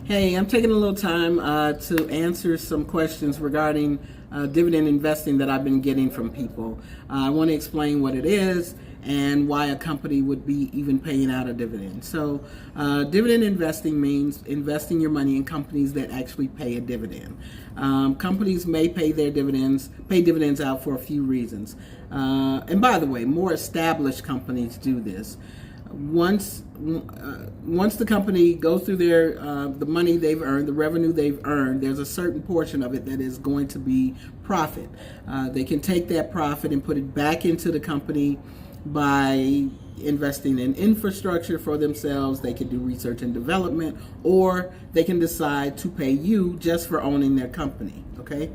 Hey, I'm taking a little time to answer some questions regarding dividend investing that I've been getting from people. I want to explain what it is and why a company would be even paying out a dividend. So, dividend investing means investing your money in companies that actually pay a dividend. Companies may pay dividends out for a few reasons. And by the way, more established companies do this. Once the company goes through the money they've earned, the revenue they've earned, there's a certain portion of it that is going to be profit. They can take that profit and put it back into the company by investing in infrastructure for themselves. They can do research and development, or they can decide to pay you just for owning their company. Okay.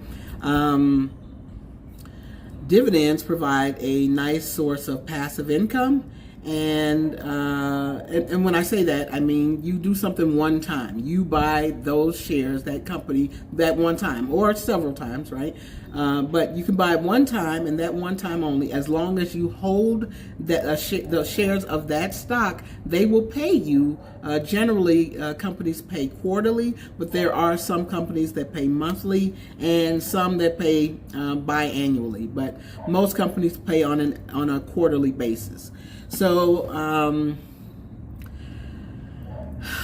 Dividends provide a nice source of passive income. And when I say that, I mean you do something one time. You buy those shares, that company, that one time, or several times, right? But you can buy one time and that one time only. As long as you hold the shares of that stock, they will pay you. Generally, companies pay quarterly, but there are some companies that pay monthly and some that pay biannually. But most companies pay on a quarterly basis. So, all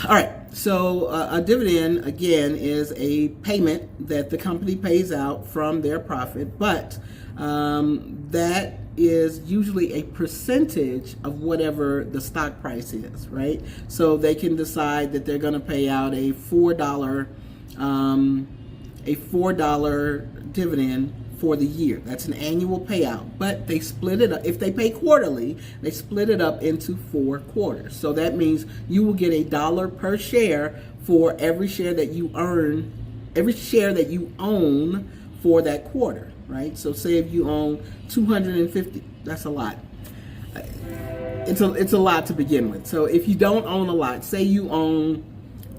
right. So, a dividend, again, is a payment that the company pays out from their profit, but that is usually a percentage of whatever the stock price is, right? So they can decide that they're going to pay out a $4 dividend for the year. That's an annual payout, but they split it up. If they pay quarterly, they split it up into 4 quarters. So that means you will get $1 per share for every share that you own for that quarter, right? So say if you own 250, that's a lot. It's a lot to begin with. So if you don't own a lot, say you own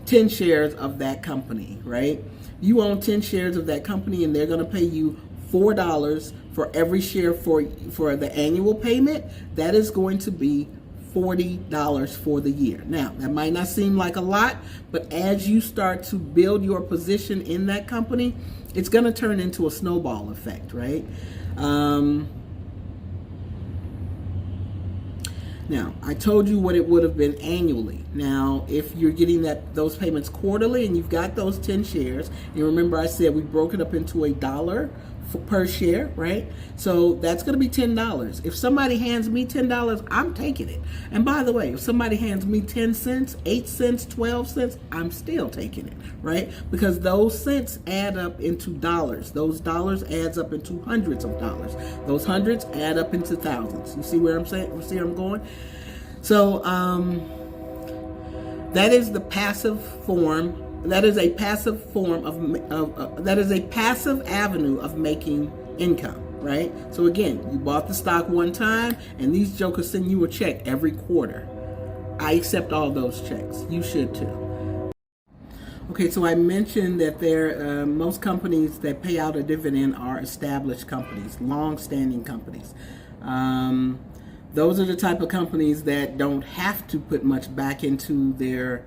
10 shares of that company, right? You own 10 shares of that company and they're going to pay you $4 for every share for the annual payment. That is going to be $40 for the year. Now, that might not seem like a lot, but as you start to build your position in that company, it's going to turn into a snowball effect, right? Now, I told you what it would have been annually. Now, if you're getting those payments quarterly and you've got those 10 shares, and remember I said we broke it up into $1 per share, right? So that's going to be $10. If somebody hands me $10, I'm taking it. And by the way, if somebody hands me 10 cents, 8 cents, 12 cents, I'm still taking it, right? Because those cents add up into dollars. Those dollars adds up into hundreds of dollars. Those hundreds add up into thousands. You see where I'm saying? See where I'm going? So that is the passive form. That is a passive form that is a passive avenue of making income, right? So again, you bought the stock one time, and these jokers send you a check every quarter. I accept all those checks. You should too. Okay, so I mentioned that most companies that pay out a dividend are established companies, long-standing companies. Those are the type of companies that don't have to put much back into their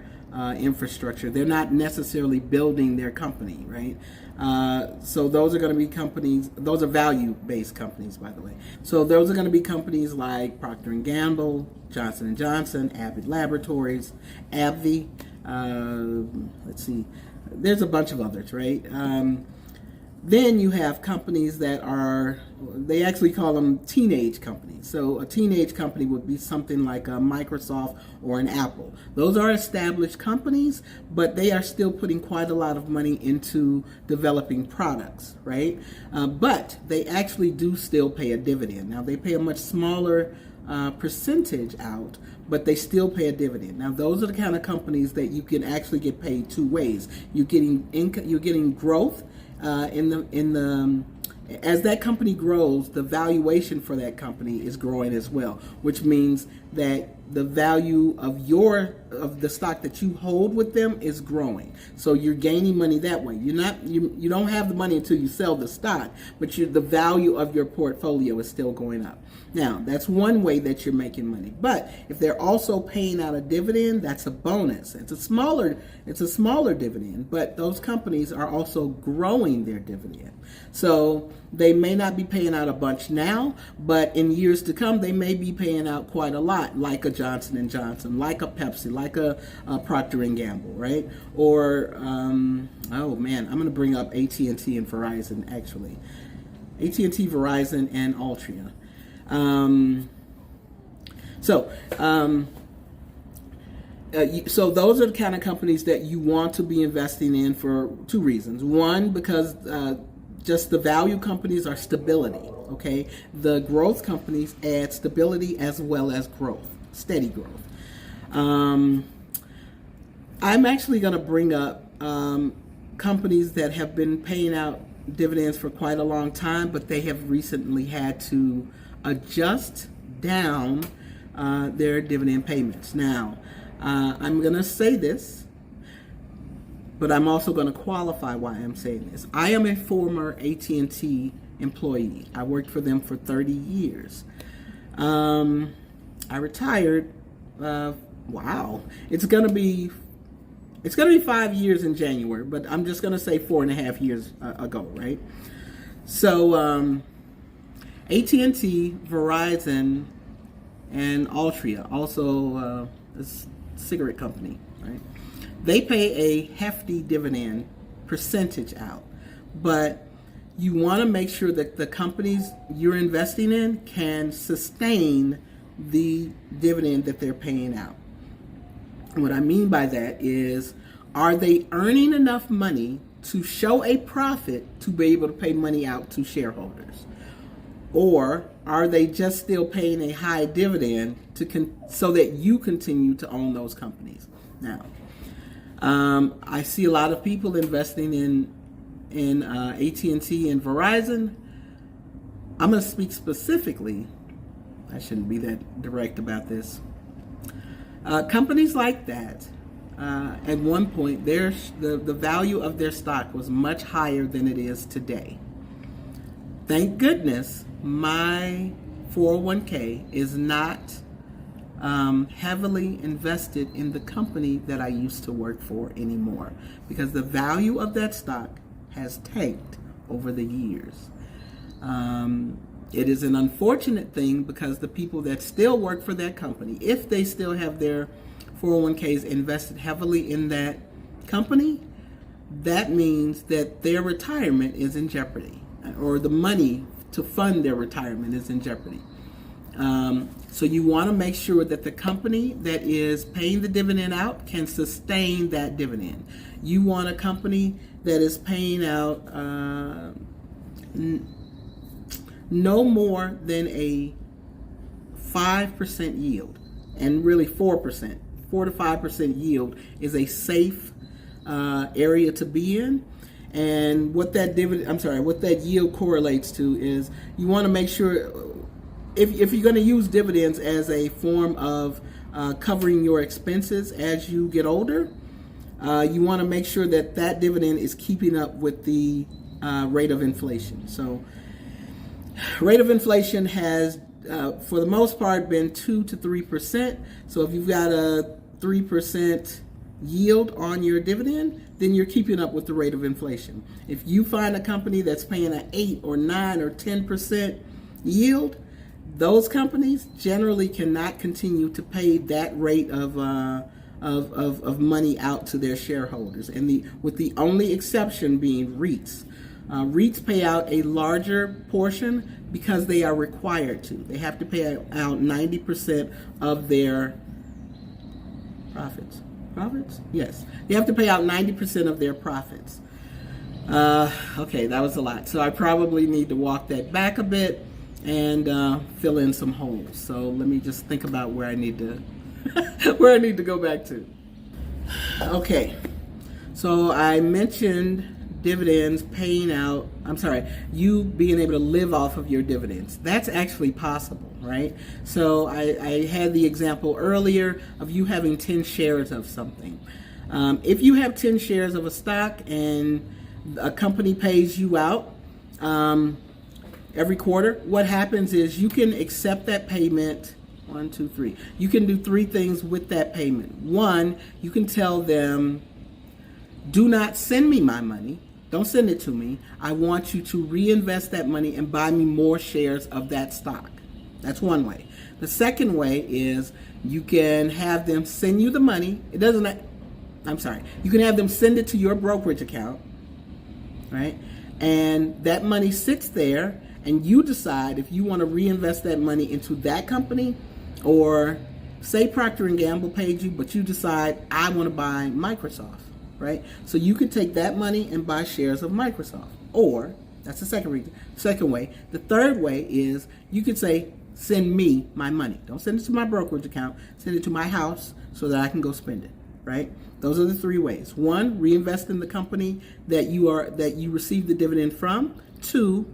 infrastructure. They're not necessarily building their company, right? So those are going to be companies, those are value-based companies, by the way. So those are going to be companies like Procter & Gamble, Johnson & Johnson, Abbott Laboratories, AbbVie, let's see, there's a bunch of others, right? Then you have companies that they actually call them teenage companies. So a teenage company would be something like a Microsoft or an Apple. Those are established companies, but they are still putting quite a lot of money into developing products, right? But they actually do still pay a dividend. Now, they pay a much smaller percentage out, but they still pay a dividend. Now, those are the kind of companies that you can actually get paid 2 ways. You're getting income, you're getting growth. As that company grows, the valuation for that company is growing as well, which means that the value of the stock that you hold with them is growing. So you're gaining money that way. You don't have the money until you sell the stock, but the value of your portfolio is still going up. Now, that's one way that you're making money. But if they're also paying out a dividend, that's a bonus. It's a smaller dividend, but those companies are also growing their dividend. So they may not be paying out a bunch now, but in years to come, they may be paying out quite a lot, like a Johnson & Johnson, like a Pepsi, like a Procter & Gamble, right? Or, oh man, I'm going to bring up AT&T and Verizon, actually. AT&T, Verizon, and Altria. So those are the kind of companies that you want to be investing in for two reasons. One, because just the value companies are stability, okay? The growth companies add stability as well as growth, steady growth. I'm actually going to bring up companies that have been paying out dividends for quite a long time, but they have recently had to adjust down their dividend payments. Now, I'm going to say this, but I'm also going to qualify why I'm saying this. I am a former AT&T employee. I worked for them for 30 years. I retired. Wow, it's going to be 5 years in January, but I'm just going to say 4.5 years ago, right? So AT&T, Verizon, and Altria, also a cigarette company, right? They pay a hefty dividend percentage out, but you want to make sure that the companies you're investing in can sustain the dividend that they're paying out. And what I mean by that is, are they earning enough money to show a profit to be able to pay money out to shareholders? Or are they just still paying a high dividend so that you continue to own those companies? Now, I see a lot of people investing in AT&T and Verizon. I'm going to speak specifically. I shouldn't be that direct about this. Companies like that, at one point, the value of their stock was much higher than it is today. Thank goodness my 401k is not heavily invested in the company that I used to work for anymore, because the value of that stock has tanked over the years. It is an unfortunate thing, because the people that still work for that company, if they still have their 401ks invested heavily in that company, that means that their retirement is in jeopardy, or the money to fund their retirement is in jeopardy. So you want to make sure that the company that is paying the dividend out can sustain that dividend. You want a company that is paying out no more than a 5% yield, and really 4%. 4 to 5% yield is a safe area to be in. And what that yield correlates to is, you want to make sure, if you're going to use dividends as a form of covering your expenses as you get older, you want to make sure that that dividend is keeping up with the rate of inflation. So rate of inflation has, for the most part, been 2 to 3%. So if you've got a 3% yield on your dividend, then you're keeping up with the rate of inflation. If you find a company that's paying an 8 or 9 or 10% yield, those companies generally cannot continue to pay that rate of money out to their shareholders. And with the only exception being REITs. REITs pay out a larger portion because they are required to. They have to pay out 90% of their profits. Profits? Yes. They have to pay out 90% of their profits. Okay, that was a lot. So I probably need to walk that back a bit and fill in some holes. So let me just think about where I need to go back to. Okay. So I mentioned dividends paying out, you being able to live off of your dividends. That's actually possible, right? So I had the example earlier of you having 10 shares of something. If you have 10 shares of a stock and a company pays you out every quarter, what happens is you can accept that payment. 1, 2, 3. You can do 3 things with that payment. 1, you can tell them, do not send me my money. Don't send it to me. I want you to reinvest that money and buy me more shares of that stock. That's one way. The second way is you can have them send you the money. You can have them send it to your brokerage account, right? And that money sits there, and you decide if you want to reinvest that money into that company, or say Procter & Gamble paid you, but you decide I want to buy Microsoft, right? So you could take that money and buy shares of Microsoft. Or, that's the second way. The third way is you could say, send me my money. Don't send it to my brokerage account. Send it to my house so that I can go spend it, right? Those are the 3 ways. 1, reinvest in the company that you receive the dividend from. 2,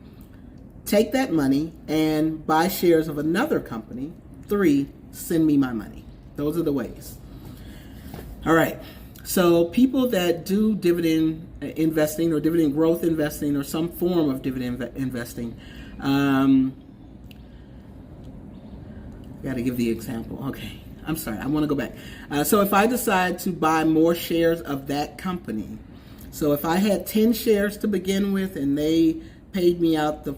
take that money and buy shares of another company. 3, send me my money. Those are the ways. All right. So people that do dividend investing or dividend growth investing or some form of dividend investing, got to give the example. Okay. I'm sorry. I want to go back. So if I decide to buy more shares of that company, so if I had 10 shares to begin with and they paid me out I'm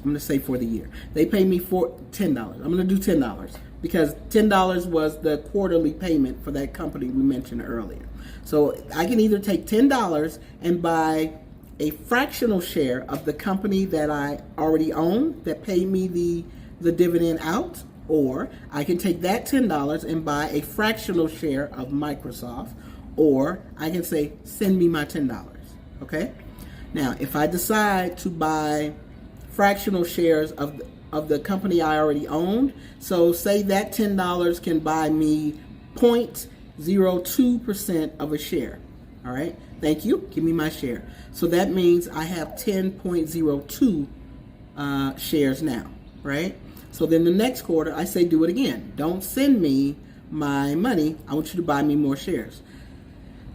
going to say for the year, they paid me for $10. I'm going to do $10 because $10 was the quarterly payment for that company we mentioned earlier. So I can either take $10 and buy a fractional share of the company that I already own that paid me the dividend out, or I can take that $10 and buy a fractional share of Microsoft, or I can say, send me my $10, okay? Now, if I decide to buy fractional shares of the company I already owned, so say that $10 can buy me 0.02% of a share, all right? Thank you, give me my share. So that means I have 10.02 shares now, right? So then the next quarter, I say do it again. Don't send me my money. I want you to buy me more shares.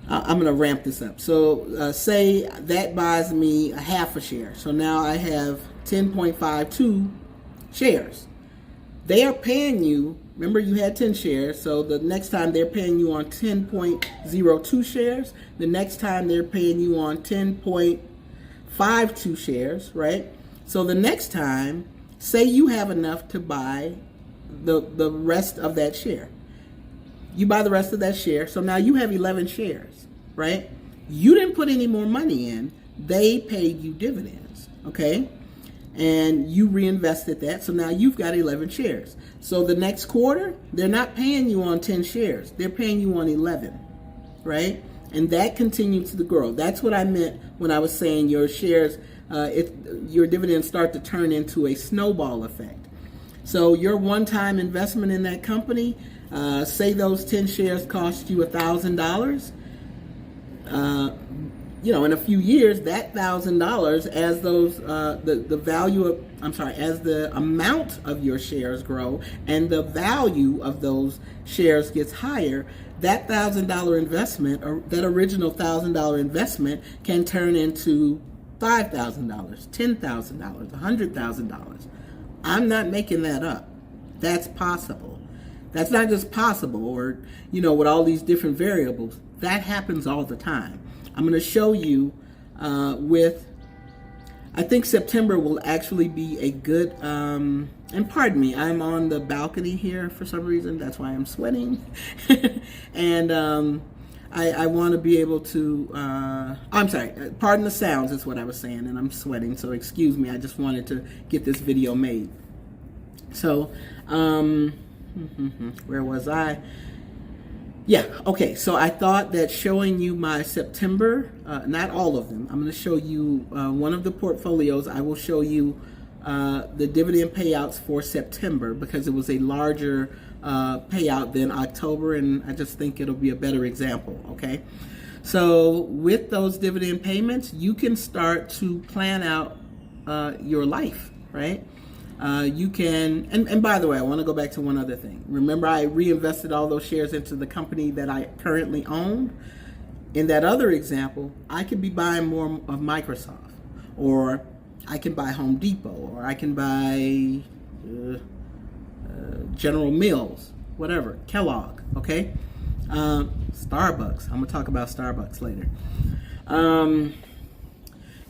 I'm going to ramp this up. So say that buys me a half a share. So now I have 10.52 shares. They are paying you, remember you had 10 shares, so the next time they're paying you on 10.02 shares. The next time they're paying you on 10.52 shares, right? So the next time, say you have enough to buy the rest of that share. You buy the rest of that share, so now you have 11 shares, right? You didn't put any more money in. They paid you dividends, okay? And you reinvested that, so now you've got 11 shares. So the next quarter, they're not paying you on 10 shares. They're paying you on 11, right? And that continues to grow. That's what I meant when I was saying your shares, your dividends start to turn into a snowball effect. So your one-time investment in that company, say those 10 shares cost you $1,000. In a few years, that $1,000, as those as the amount of your shares grow and the value of those shares gets higher, that $1,000 investment, or that original $1,000 investment, can turn into $5,000, $10,000, $100,000. I'm not making that up. That's possible. That's not just possible, or with all these different variables. That happens all the time. I'm going to show you I think September will actually be a good, and pardon me, I'm on the balcony here for some reason. That's why I'm sweating. And I want to be able to, I'm sorry, pardon the sounds is what I was saying, and I'm sweating, so excuse me. I just wanted to get this video made. So, where was I? Yeah, okay, so I thought that showing you my September, not all of them, I'm going to show you one of the portfolios. I will show you the dividend payouts for September because it was a larger payout than October, and I just think it'll be a better example, okay? So with those dividend payments, you can start to plan out your life, right? You can, and by the way, I want to go back to one other thing. Remember, I reinvested all those shares into the company that I currently own. In that other example, I could be buying more of Microsoft, or I can buy Home Depot, or I can buy General Mills, whatever, Kellogg, okay? Starbucks. I'm going to talk about Starbucks later.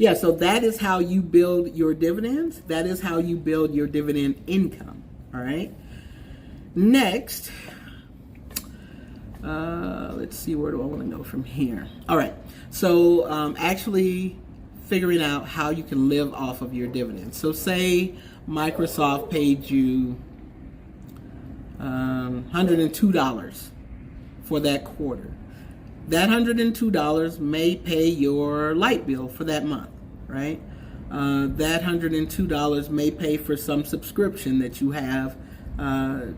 Yeah, so that is how you build your dividends. That is how you build your dividend income, all right? Next, let's see, where do I want to go from here? All right, so actually figuring out how you can live off of your dividends. So say Microsoft paid you $102 for that quarter. That $102 may pay your light bill for that month, right? That $102 may pay for some subscription that you have, I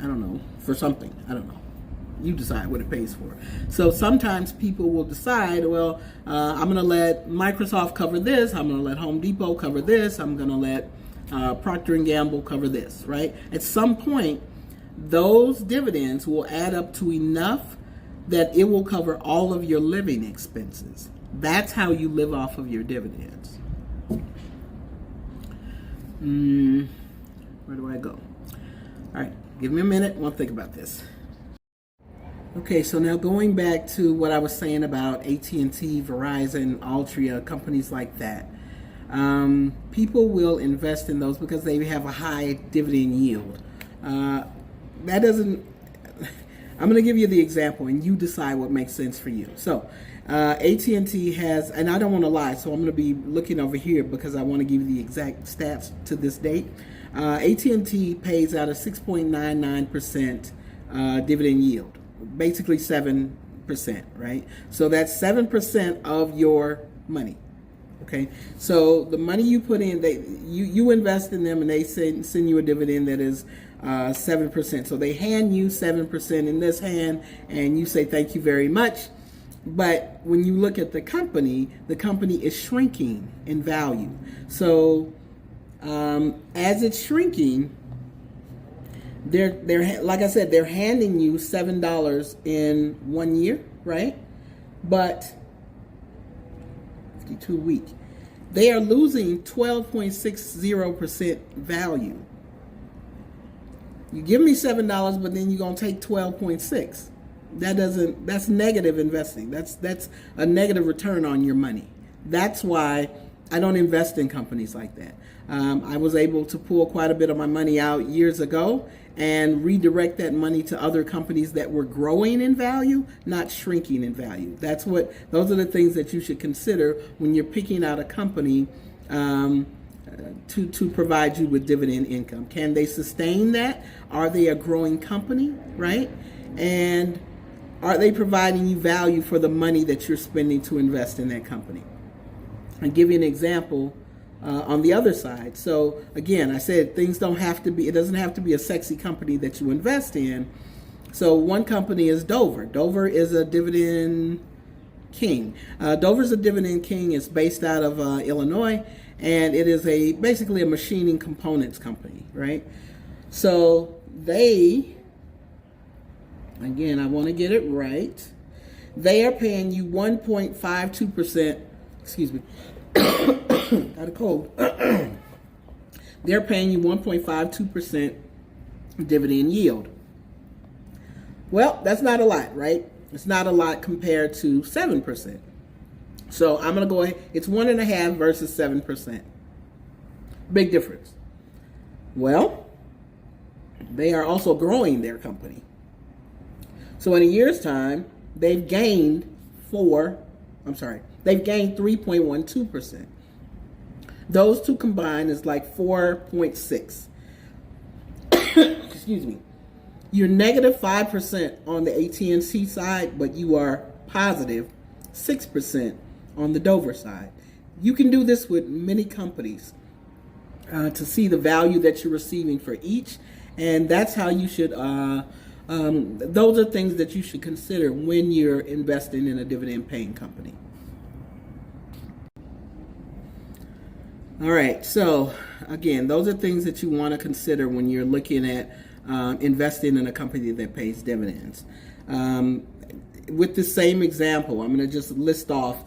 don't know, for something. I don't know. You decide what it pays for. So sometimes people will decide, well, I'm going to let Microsoft cover this. I'm going to let Home Depot cover this. I'm going to let Procter & Gamble cover this, right? At some point, those dividends will add up to enough that it will cover all of your living expenses. That's how you live off of your dividends. Where do I go? All right, give me a minute. I want to think about this. Okay, so now going back to what I was saying about AT&T, Verizon, Altria, companies like that. People will invest in those because they have a high dividend yield. That doesn't... I'm going to give you the example, and you decide what makes sense for you. So, AT&T has, and I don't want to lie, so I'm going to be looking over here because I want to give you the exact stats to this date. AT&T pays out a 6.99% dividend yield, basically 7%, right? So that's 7% of your money. Okay, so the money you put in, you invest in them, and they send you a dividend that is 7%. So they hand you 7% in this hand, and you say thank you very much. But when you look at the company is shrinking in value. So as it's shrinking, they're like I said, they're handing you $7 in 1 year, right? But 52 week, they are losing 12.60% value. You give me $7, but then you're gonna take 12.6. That's negative investing. That's a negative return on your money. That's why I don't invest in companies like that. I was able to pull quite a bit of my money out years ago and redirect that money to other companies that were growing in value, not shrinking in value. Those are the things that you should consider when you're picking out a company to provide you with dividend income. Can they sustain that? Are they a growing company, right? And are they providing you value for the money that you're spending to invest in that company? I'll give you an example on the other side. So again, I said it doesn't have to be a sexy company that you invest in. So one company is Dover. Dover is a dividend king. Dover's a dividend king. It's based out of Illinois, and it is basically a machining components company, right? So they, again, I want to get it right. They are paying you 1.52%, excuse me, got a cold. They're paying you 1.52% dividend yield. Well, that's not a lot, right? It's not a lot compared to 7%. So I'm going to go ahead. It's 1.5 versus 7%. Big difference. Well, they are also growing their company. So in a year's time, they've gained 3.12%. Those two combined is like 4.6. Excuse me. You're negative 5% on the AT&T side, but you are positive 6% on the Dover side. You can do this with many companies to see the value that you're receiving for each, and that's how you should. Those are things that you should consider when you're investing in a dividend-paying company. All right, so again, those are things that you want to consider when you're looking at investing in a company that pays dividends. With the same example, I'm going to just list off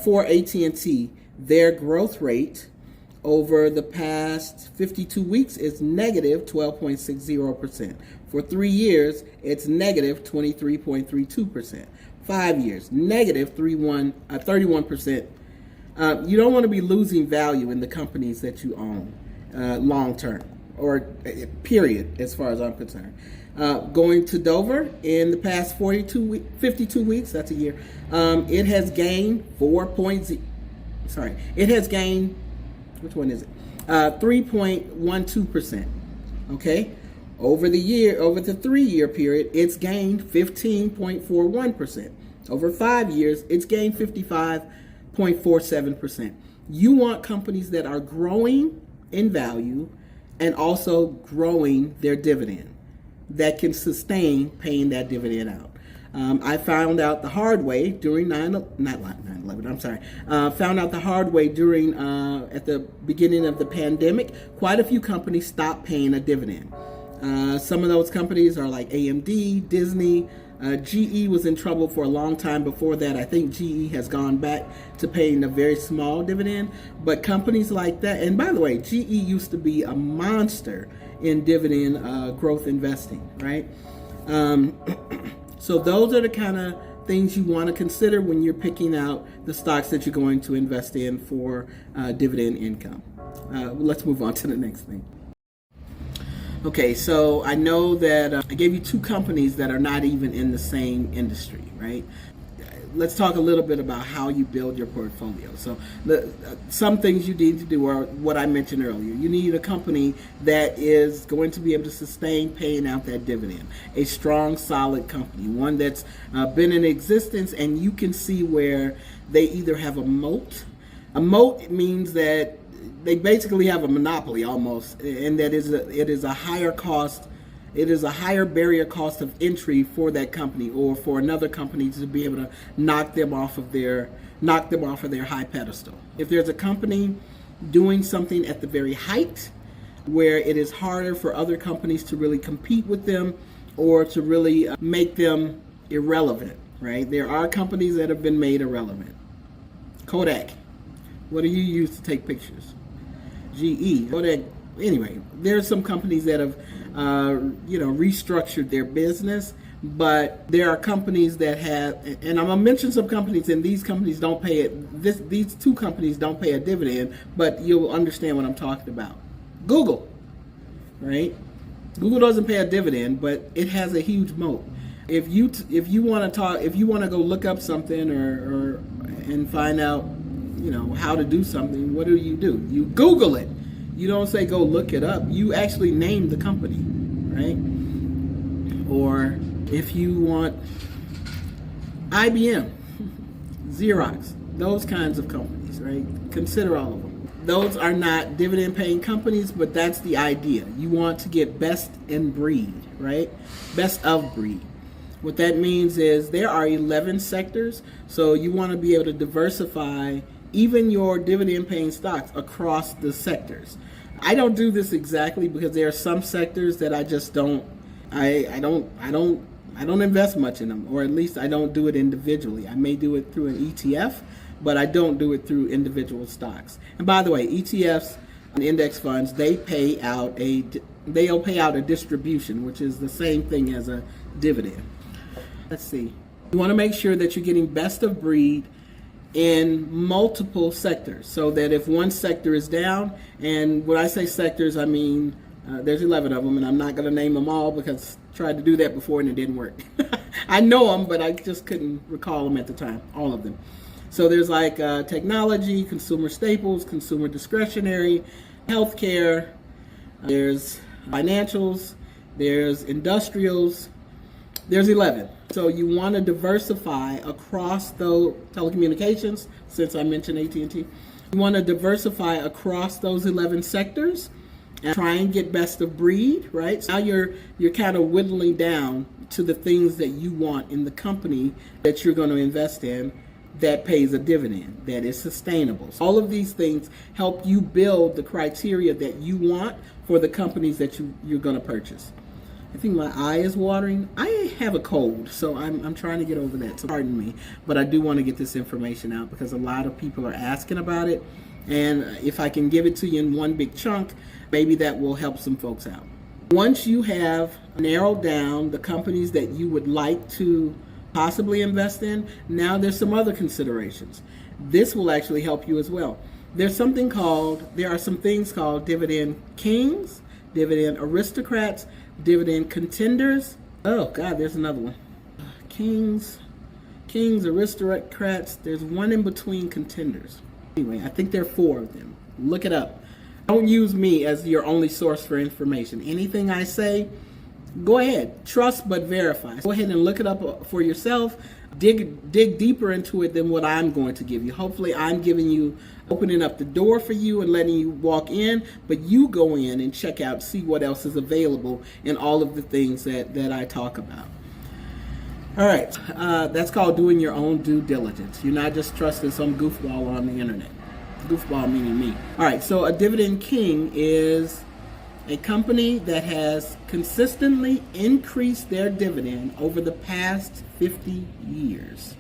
for AT&T, their growth rate over the past 52 weeks is negative 12.60%. For 3 years, it's negative 23.32%. 5 years, negative 31%. You don't want to be losing value in the companies that you own long term, or period, as far as I'm concerned. Going to Dover in the past 52 weeks, that's a year, it has gained it has gained, which one is it? 3.12%. Okay? Over the 3-year period, it's gained 15.41%. Over 5 years, it's gained 55.47%. You want companies that are growing in value and also growing their dividend, that can sustain paying that dividend out. I found out the hard way during found out the hard way during at the beginning of the pandemic. Quite a few companies stopped paying a dividend. Some of those companies are like AMD, Disney. GE was in trouble for a long time before that. I think GE has gone back to paying a very small dividend. But companies like that, and by the way, GE used to be a monster in dividend growth investing, right? So those are the kind of things you want to consider when you're picking out the stocks that you're going to invest in for dividend income. Let's move on to the next thing. Okay, so I know that I gave you 2 companies that are not even in the same industry, right? Let's talk a little bit about how you build your portfolio. So some things you need to do are what I mentioned earlier. You need a company that is going to be able to sustain paying out that dividend. A strong, solid company, one that's been in existence, and you can see where they either have a moat. A moat means that they basically have a monopoly almost, and that it is a higher cost. It is a higher barrier cost of entry for that company, or for another company to be able to knock them off of their high pedestal. If there's a company doing something at the very height, where it is harder for other companies to really compete with them, or to really make them irrelevant, right? There are companies that have been made irrelevant. Kodak, what do you use to take pictures? GE, Kodak. Anyway, there's some companies that have, restructured their business, but there are companies that have, and I'm gonna mention some companies, and these companies don't pay it. These 2 companies don't pay a dividend, but you'll understand what I'm talking about. Google, right? Google doesn't pay a dividend, but it has a huge moat. If you want to go look up something and find out, how to do something, what do? You Google it. You don't say go look it up. You actually name the company, right? Or if you want IBM, Xerox, those kinds of companies, right? Consider all of them. Those are not dividend paying companies, but that's the idea. You want to get best in breed, right? Best of breed. What that means is there are 11 sectors, so you want to be able to diversify even your dividend paying stocks across the sectors. I don't do this exactly because there are some sectors that I just don't invest much in them, or at least I don't do it individually. I may do it through an ETF, but I don't do it through individual stocks. And by the way, ETFs and index funds, they'll pay out a distribution, which is the same thing as a dividend. Let's see. You want to make sure that you're getting best of breed in multiple sectors, so that if one sector is down, and when I say sectors, I mean there's 11 of them, and I'm not going to name them all because I tried to do that before and it didn't work. I know them, but I just couldn't recall them at the time, all of them. So there's like technology, consumer staples, consumer discretionary, healthcare, there's financials, there's industrials, there's 11. So you want to diversify across the telecommunications, since I mentioned AT&T. You want to diversify across those 11 sectors and try and get best of breed, right? So now you're kind of whittling down to the things that you want in the company that you're going to invest in, that pays a dividend, that is sustainable. So all of these things help you build the criteria that you want for the companies that you're going to purchase. I think my eye is watering. I have a cold, so I'm trying to get over that, so pardon me. But I do want to get this information out because a lot of people are asking about it. And if I can give it to you in one big chunk, maybe that will help some folks out. Once you have narrowed down the companies that you would like to possibly invest in, now there's some other considerations. This will actually help you as well. There are some things called dividend kings, dividend aristocrats, dividend contenders. Oh God, there's another one. Kings, aristocrats. There's one in between contenders. Anyway, I think there are 4 of them. Look it up. Don't use me as your only source for information. Anything I say, go ahead. Trust but verify. Go ahead and look it up for yourself. Dig deeper into it than what I'm going to give you. Hopefully I'm opening up the door for you and letting you walk in, but you go in and check out, see what else is available in all of the things that I talk about. All right, that's called doing your own due diligence. You're not just trusting some goofball on the internet. Goofball meaning me. All right, so a dividend king is a company that has consistently increased their dividend over the past 50 years.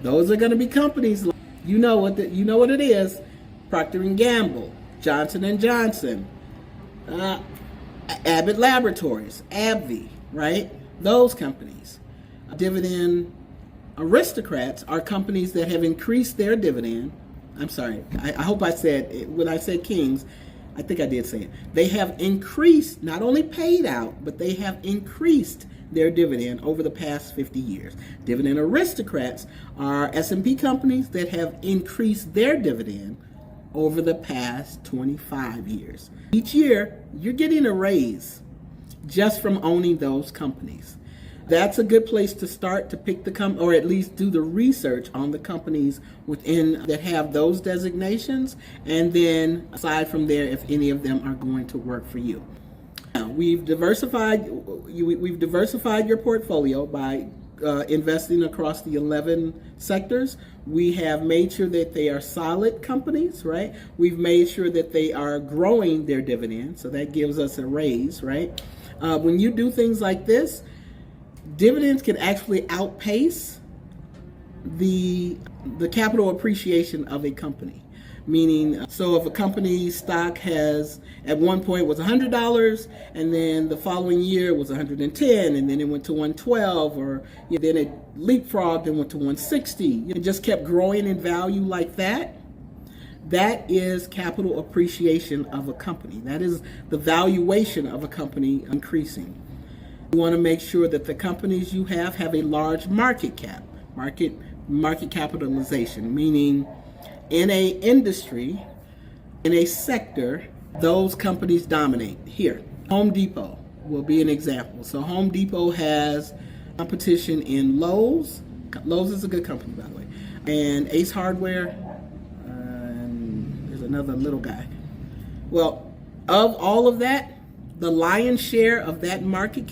Those are going to be companies like, you know what it is. Procter & Gamble, Johnson & Johnson, Abbott Laboratories, AbbVie, right? Those companies. Dividend aristocrats are companies that have increased their dividend. I'm sorry, I hope I said, when I said kings, I think I did say it. They have increased, not only paid out, but they have increased their dividend over the past 50 years. Dividend aristocrats are S&P companies that have increased their dividend over the past 25 years. Each year, you're getting a raise just from owning those companies. That's a good place to start to pick or at least do the research on the companies within that have those designations, and then aside from there, if any of them are going to work for you. Now, we've diversified your portfolio by investing across the 11 sectors. We have made sure that they are solid companies, right? We've made sure that they are growing their dividend, so that gives us a raise, right? When you do things like this, dividends can actually outpace the capital appreciation of a company. Meaning, so if a company's stock at one point was $100, and then the following year was 110, and then it went to 112, or then it leapfrogged and went to 160. It just kept growing in value like that. That is capital appreciation of a company. That is the valuation of a company increasing. You want to make sure that the companies you have a large market cap, market capitalization, meaning in a industry, in a sector, those companies dominate. Here, Home Depot will be an example. So Home Depot has competition in Lowe's. Lowe's is a good company, by the way. And Ace Hardware, and there's another little guy. Well, of all of that, the lion's share of that market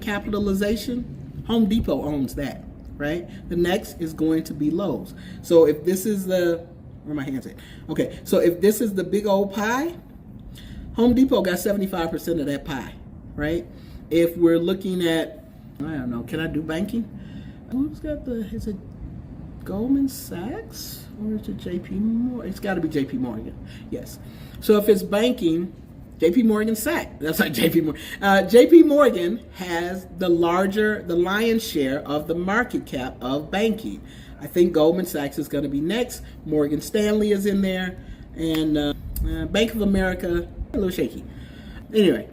capitalization, Home Depot owns that, right? The next is going to be Lowe's. So if this is where my hands at? Okay, so if this is the big old pie, Home Depot got 75% of that pie, right? If we're looking at, I don't know, can I do banking? Who's got is it Goldman Sachs or is it JP Morgan? It's got to be JP Morgan, yes. So if it's banking, JP Morgan Sachs, that's not JP Morgan. JP Morgan has the lion's share of the market cap of banking. I think Goldman Sachs is going to be next. Morgan Stanley is in there. And Bank of America, a little shaky. Anyway,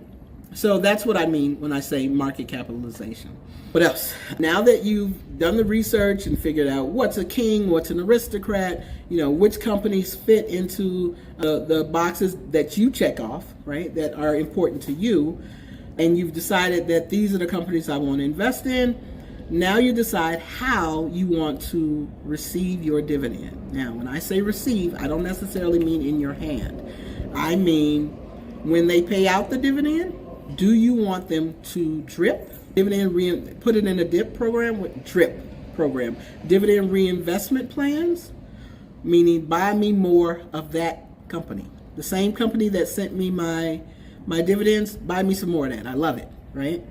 so that's what I mean when I say market capitalization. What else? Now that you've done the research and figured out what's a king, what's an aristocrat, which companies fit into the boxes that you check off, right, that are important to you, and you've decided that these are the companies I want to invest in, now you decide how you want to receive your dividend. Now, when I say receive, I don't necessarily mean in your hand. I mean when they pay out the dividend, do you want them to drip? Dividend, put it in a DIP program, with DRIP program. Dividend reinvestment plans, meaning buy me more of that company. The same company that sent me my dividends, buy me some more of that. I love it, right?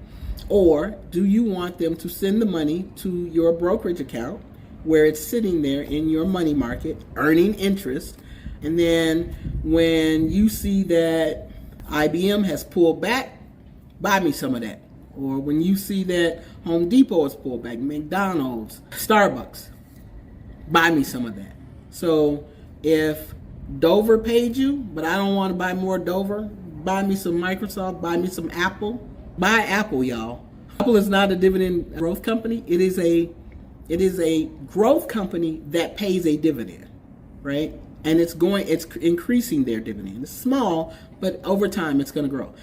Or do you want them to send the money to your brokerage account where it's sitting there in your money market, earning interest, and then when you see that IBM has pulled back, buy me some of that. Or when you see that Home Depot has pulled back, McDonald's, Starbucks, buy me some of that. So if Dover paid you, but I don't want to buy more Dover, buy me some Microsoft, buy me some Apple. Buy Apple, y'all. Apple is not a dividend growth company. It is a growth company that pays a dividend, right? And it's increasing their dividend. It's small, but over time it's going to grow.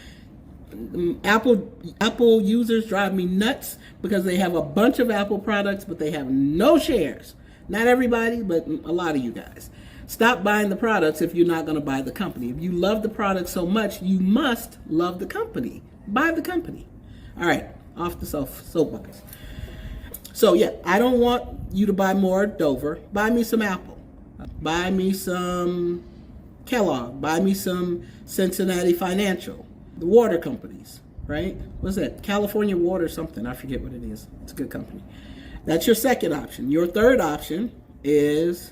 Apple users drive me nuts because they have a bunch of Apple products, but they have no shares. Not everybody, but a lot of you guys. Stop buying the products if you're not going to buy the company. If you love the product so much, you must love the company. Buy the company. All right, off the soapbox. So yeah, I don't want you to buy more Dover. Buy me some Apple. Buy me some Kellogg. Buy me some Cincinnati Financial. The water companies, right? What's that? California Water something. I forget what it is. It's a good company. That's your second option. Your third option is,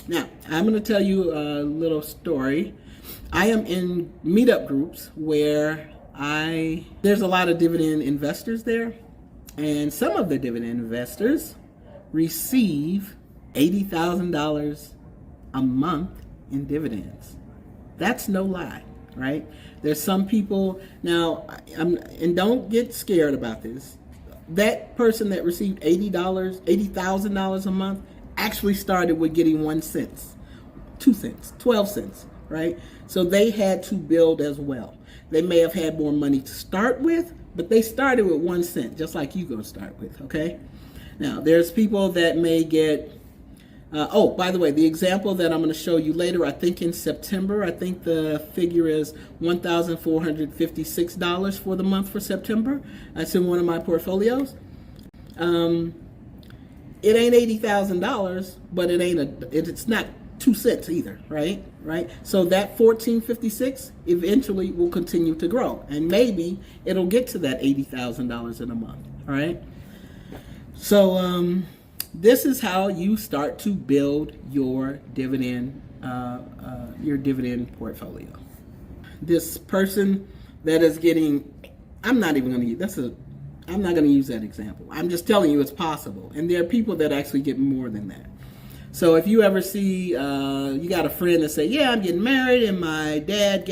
now, I'm going to tell you a little story. I am in meetup groups where there's a lot of dividend investors there, and some of the dividend investors receive $80,000 a month in dividends. That's no lie, right? There's some people, now, and don't get scared about this, that person that received $80,000 a month actually started with getting 1 cent, 2 cents, 12 cents, right? So they had to build as well. They may have had more money to start with, but they started with 1 cent, just like you're going to start with, okay? Now, there's people that may get, by the way, the example that I'm going to show you later, I think in September, I think the figure is $1,456 for the month for September. That's in one of my portfolios. It ain't $80,000, but it's not 2 cents either, right? So that $1,456 eventually will continue to grow, and maybe it'll get to that $80,000 in a month, all right? So this is how you start to build your dividend portfolio. This person that is getting, I'm not going to use that example. I'm just telling you it's possible, and there are people that actually get more than that. So if you ever see, you got a friend that say, yeah, I'm getting married and my dad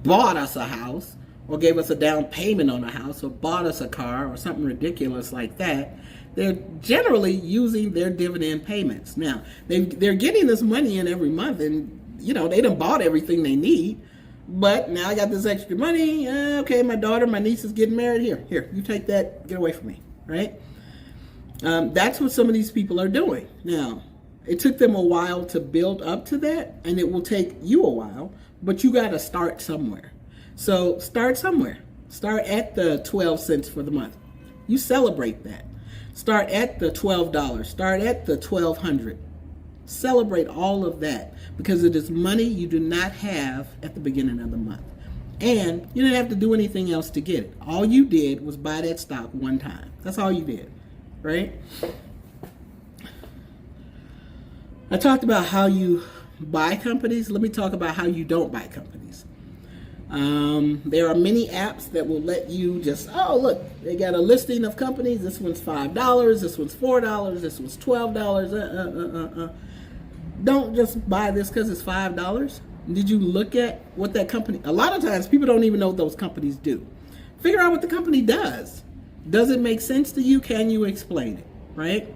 bought us a house, or gave us a down payment on a house, or bought us a car, or something ridiculous like that, they're generally using their dividend payments. Now, they're getting this money in every month, and they done bought everything they need, but now I got this extra money. Okay, my niece is getting married. Here, you take that, get away from me, right? That's what some of these people are doing. Now, it took them a while to build up to that, and it will take you a while, but you got to start somewhere. So start somewhere. Start at the 12 cents for the month. You celebrate that. Start at the $12. Start at the $1,200. Celebrate all of that, because it is money you do not have at the beginning of the month. And you didn't have to do anything else to get it. All you did was buy that stock one time. That's all you did, right? I talked about how you buy companies. Let me talk about how you don't buy companies. There are many apps that will let you just, look, they got a listing of companies. This one's $5, this one's $4, this one's $12. Don't just buy this because it's $5. Did you look at what that company, a lot of times people don't even know what those companies do. Figure out what the company does. Does it make sense to you? Can you explain it, right?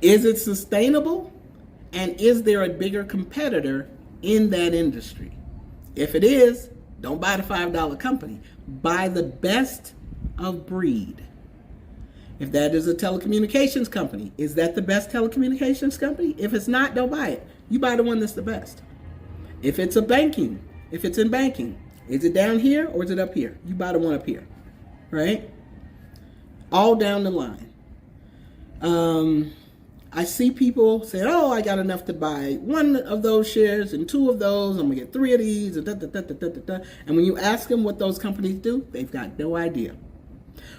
Is it sustainable? And is there a bigger competitor in that industry? If it is, don't buy the $5 company. Buy the best of breed. If that is a telecommunications company, is that the best telecommunications company? If it's not, don't buy it. You buy the one that's the best. If it's in banking, is it down here or is it up here? You buy the one up here, right? All down the line. I see people say, oh, I got enough to buy one of those shares and two of those. I'm going to get three of these. And when you ask them what those companies do, they've got no idea.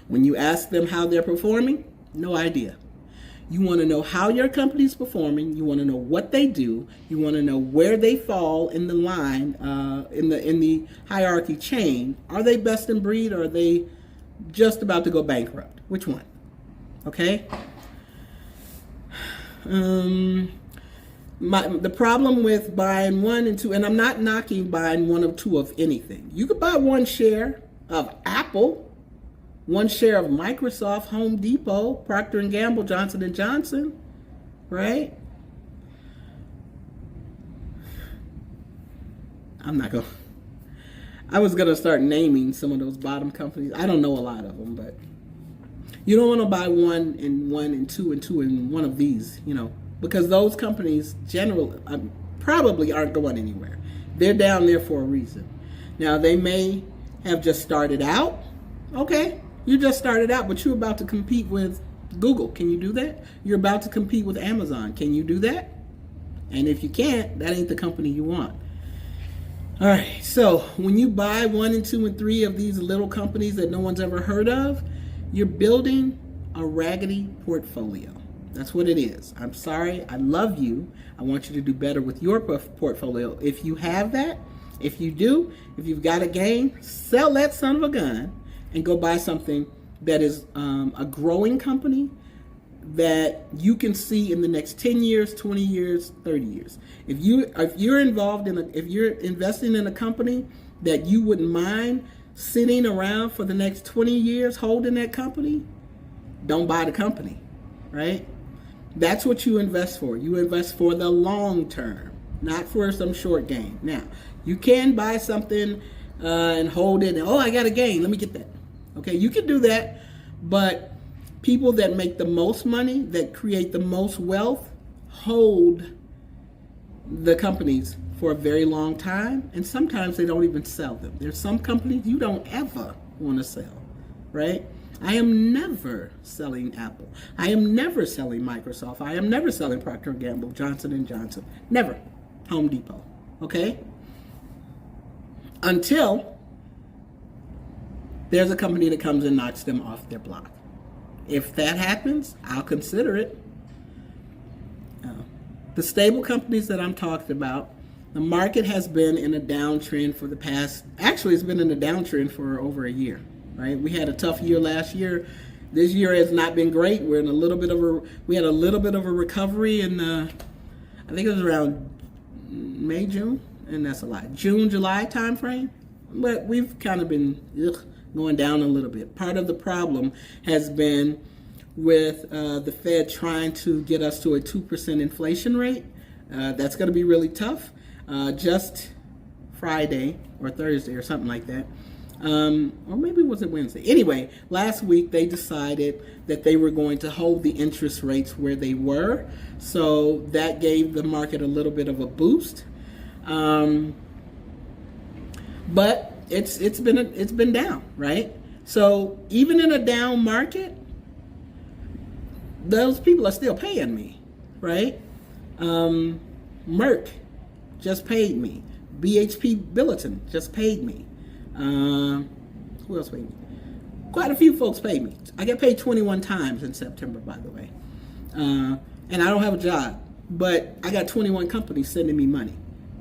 When you ask them how they're performing, no idea. You want to know how your company's performing. You want to know what they do. You want to know where they fall in the line, in the hierarchy chain. Are they best in breed, or are they just about to go bankrupt? Which one? Okay. The problem with buying one and two, and I'm not knocking buying one or two of anything. You could buy one share of Apple, one share of Microsoft, Home Depot, Procter & Gamble, Johnson & Johnson, right? I was going to start naming some of those bottom companies. I don't know a lot of them, but you don't want to buy one and two in one of these, because those companies generally probably aren't going anywhere. They're down there for a reason. Now, they may have just started out. Okay, you just started out, but you're about to compete with Google. Can you do that? You're about to compete with Amazon. Can you do that? And if you can't, that ain't the company you want. All right, so when you buy one and two and three of these little companies that no one's ever heard of, you're building a raggedy portfolio. That's what it is. I'm sorry. I love you. I want you to do better with your portfolio. If you have that, if you do, if you've got a gain, sell that son of a gun and go buy something that is a growing company that you can see in the next 10 years, 20 years, 30 years. If you're investing in a company that you wouldn't mind sitting around for the next 20 years holding that company, don't buy the company, right? That's what you invest for. You invest for the long term, not for some short gain. Now, you can buy something and hold it, and, I got a gain, let me get that. Okay, you can do that, but people that make the most money, that create the most wealth, hold the companies for a very long time, and sometimes they don't even sell them. There's some companies you don't ever want to sell, right? I am never selling Apple. I am never selling Microsoft. I am never selling Procter & Gamble, Johnson & Johnson. Never. Home Depot, okay? Until there's a company that comes and knocks them off their block. If that happens, I'll consider it. The stable companies that I'm talking about, the market has been in a downtrend for it's been in a downtrend for over a year, right? We had a tough year last year. This year has not been great. We had a little bit of a recovery in I think it was around May, June, and that's a lot. June, July time frame. But we've kind of been going down a little bit. Part of the problem has been with the Fed trying to get us to a 2% inflation rate. That's going to be really tough. Just Friday or Thursday or something like that. Or maybe was it Wednesday? Anyway, last week they decided that they were going to hold the interest rates where they were. So that gave the market a little bit of a boost. But it's been down, right? So even in a down market, those people are still paying me, right? Merck just paid me. BHP Billiton just paid me. Who else paid me? Quite a few folks paid me. I get paid 21 times in September, by the way. And I don't have a job, but I got 21 companies sending me money.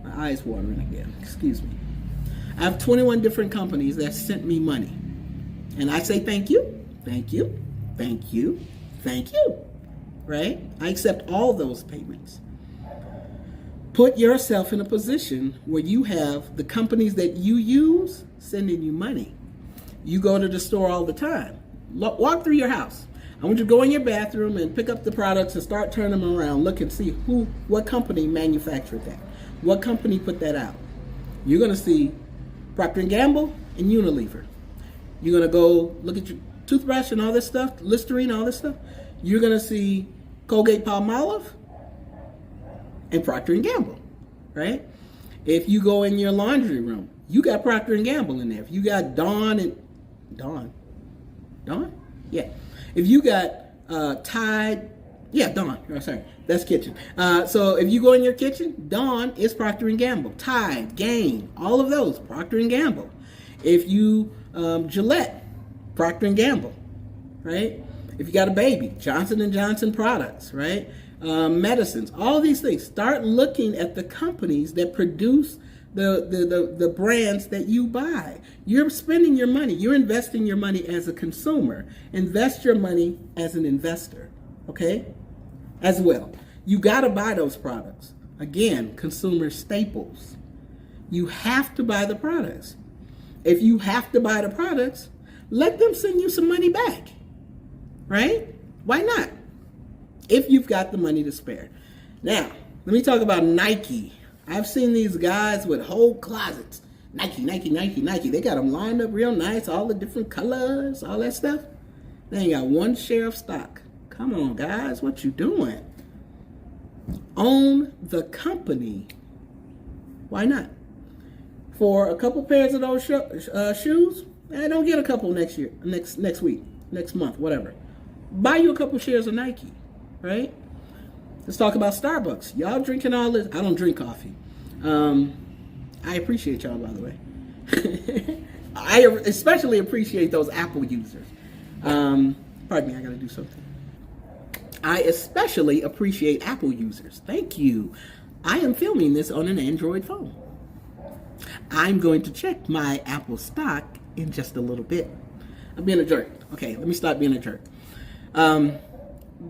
My eyes watering again, excuse me. I have 21 different companies that sent me money. And I say thank you, thank you, thank you, thank you, right? I accept all those payments. Put yourself in a position where you have the companies that you use sending you money. You go to the store all the time. Walk through your house. I want you to go in your bathroom and pick up the products and start turning them around. Look and see what company manufactured that. What company put that out? You're going to see Procter & Gamble and Unilever. You're going to go look at your toothbrush and all this stuff, Listerine, all this stuff. You're going to see Colgate-Palmolive and Procter & Gamble, right? If you go in your laundry room, you got Procter & Gamble in there. If you got Dawn? Yeah. If you got Tide, yeah, Dawn. Oh, sorry, that's kitchen. So if you go in your kitchen, Dawn is Procter and Gamble. Tide, Gain, all of those, Procter and Gamble. If you Gillette, Procter and Gamble, right? If you got a baby, Johnson and Johnson products, right? Medicines, all these things. Start looking at the companies that produce the brands that you buy. You're spending your money. You're investing your money as a consumer. Invest your money as an investor, okay? As well. You got to buy those products. Again, consumer staples. You have to buy the products. If you have to buy the products, let them send you some money back, right? Why not? If you've got the money to spare. Now, let me talk about Nike. I've seen these guys with whole closets. Nike, Nike, Nike, Nike. They got them lined up real nice, all the different colors, all that stuff. They ain't got one share of stock. Come on, guys, what you doing? Own the company. Why not? For a couple pairs of those shoes, don't get a couple next year, next week, next month, whatever. Buy you a couple shares of Nike, right? Let's talk about Starbucks. Y'all drinking all this? I don't drink coffee. I appreciate y'all, by the way. I especially appreciate those Apple users. Pardon me, I gotta do something. I especially appreciate Apple users. Thank you. I am filming this on an Android phone. I'm going to check my Apple stock in just a little bit. I'm being a jerk. Okay, let me stop being a jerk.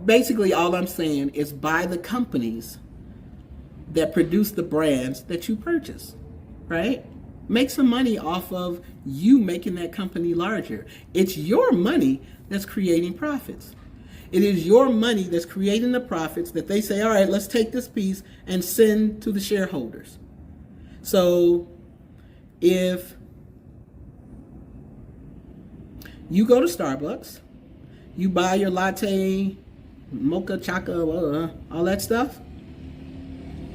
Basically, all I'm saying is buy the companies that produce the brands that you purchase, right? Make some money off of you making that company larger. It's your money that's creating profits. It is your money that's creating the profits that they say, all right, let's take this piece and send to the shareholders. So if you go to Starbucks, you buy your latte, mocha, chocolate, all that stuff,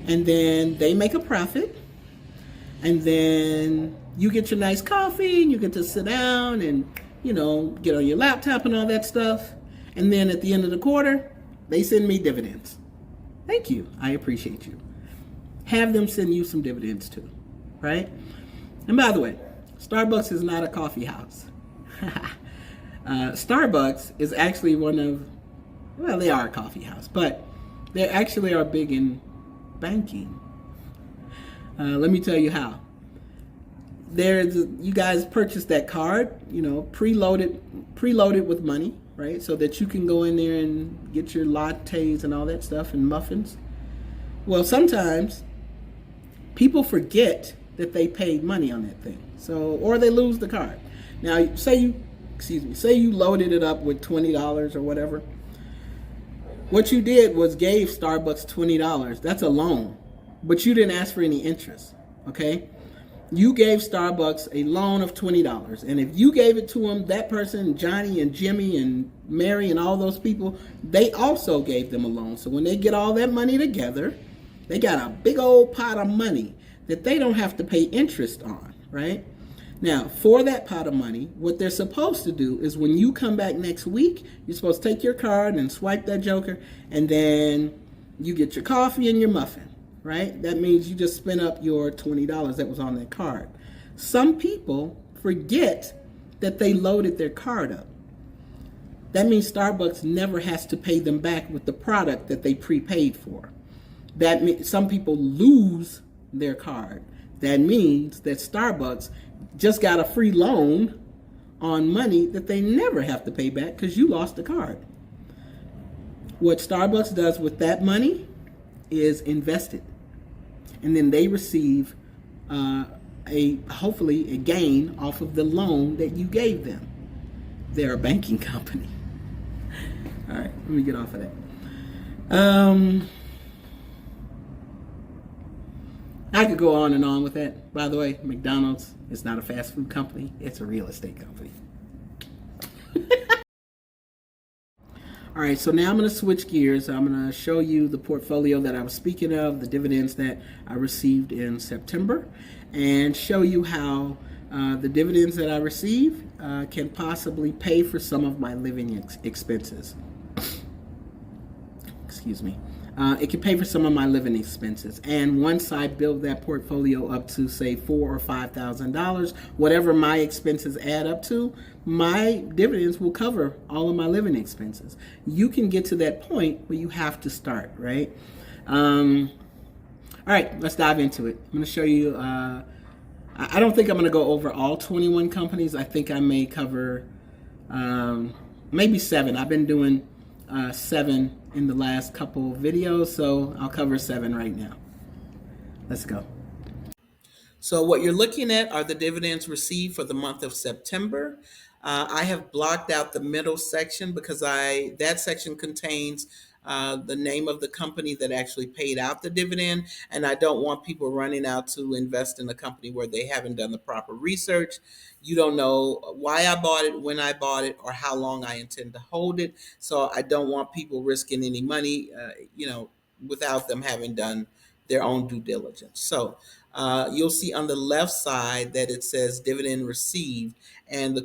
and then they make a profit, and then you get your nice coffee, and you get to sit down and, get on your laptop and all that stuff, and then at the end of the quarter, they send me dividends. Thank you. I appreciate you. Have them send you some dividends too, right? And by the way, Starbucks is not a coffee house. Starbucks is actually they are a coffee house, but they actually are big in banking. Let me tell you how. You guys purchase that card, preloaded with money, right? So that you can go in there and get your lattes and all that stuff and muffins. Well, sometimes people forget that they paid money on that thing. Or they lose the card. Now, say you loaded it up with $20 or whatever. What you did was gave Starbucks $20. That's a loan. But you didn't ask for any interest, okay? You gave Starbucks a loan of $20. And if you gave it to them, that person, Johnny and Jimmy and Mary and all those people, they also gave them a loan. So when they get all that money together, they got a big old pot of money that they don't have to pay interest on, right? Now, for that pot of money, what they're supposed to do is when you come back next week, you're supposed to take your card and swipe that joker, and then you get your coffee and your muffin, right? That means you just spent up your $20 that was on that card. Some people forget that they loaded their card up. That means Starbucks never has to pay them back with the product that they prepaid for. That means some people lose their card. That means that Starbucks just got a free loan on money that they never have to pay back because you lost the card. What Starbucks does with that money is invest it. And then they receive hopefully a gain off of the loan that you gave them. They're a banking company. All right, let me get off of that. I could go on and on with that. By the way, McDonald's is not a fast food company. It's a real estate company. All right, so now I'm going to switch gears. I'm going to show you the portfolio that I was speaking of, the dividends that I received in September, and show you how the dividends that I receive can possibly pay for some of my living expenses. excuse me, it can pay for some of my living expenses. And once I build that portfolio up to say $4,000 or $5,000, whatever my expenses add up to, my dividends will cover all of my living expenses. You can get to that point where you have to start, right? All right, let's dive into it. I'm going to show you. I don't think I'm going to go over all 21 companies. I think I may cover maybe 7. I've been doing 7 in the last couple of videos, so I'll cover 7 right now. Let's go. So what you're looking at are the dividends received for the month of September. I have blocked out the middle section because that section contains the name of the company that actually paid out the dividend, and I don't want people running out to invest in a company where they haven't done the proper research. You don't know why I bought it, when I bought it, or how long I intend to hold it. So I don't want people risking any money, without them having done their own due diligence. So you'll see on the left side that it says dividend received, and the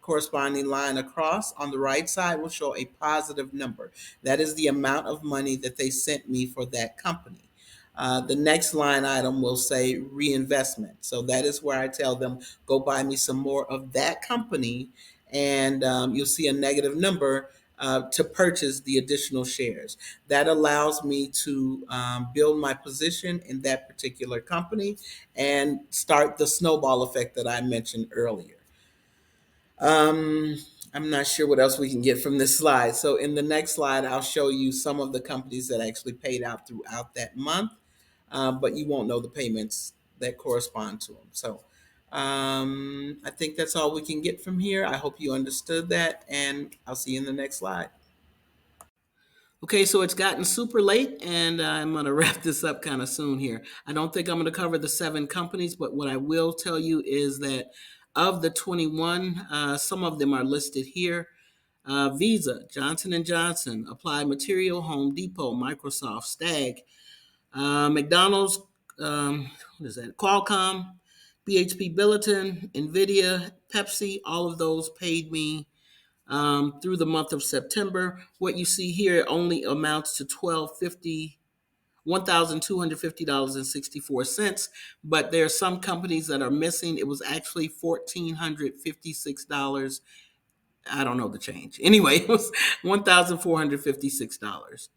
corresponding line across on the right side will show a positive number. That is the amount of money that they sent me for that company. The next line item will say reinvestment. So that is where I tell them, go buy me some more of that company, and you'll see a negative number to purchase the additional shares. That allows me to build my position in that particular company and start the snowball effect that I mentioned earlier. I'm not sure what else we can get from this slide. So in the next slide, I'll show you some of the companies that actually paid out throughout that month, but you won't know the payments that correspond to them. So I think that's all we can get from here. I hope you understood that, and I'll see you in the next slide. Okay, so it's gotten super late, and I'm going to wrap this up kind of soon here. I don't think I'm going to cover the 7 companies, but what I will tell you is that of the 21, some of them are listed here. Visa, Johnson & Johnson, Applied Material, Home Depot, Microsoft, Stag, McDonald's, what is that? Qualcomm, BHP Billiton, NVIDIA, Pepsi, all of those paid me through the month of September. What you see here only amounts to $1,250.64, but there are some companies that are missing. It was actually $1,456. I don't know the change. Anyway, it was $1,456.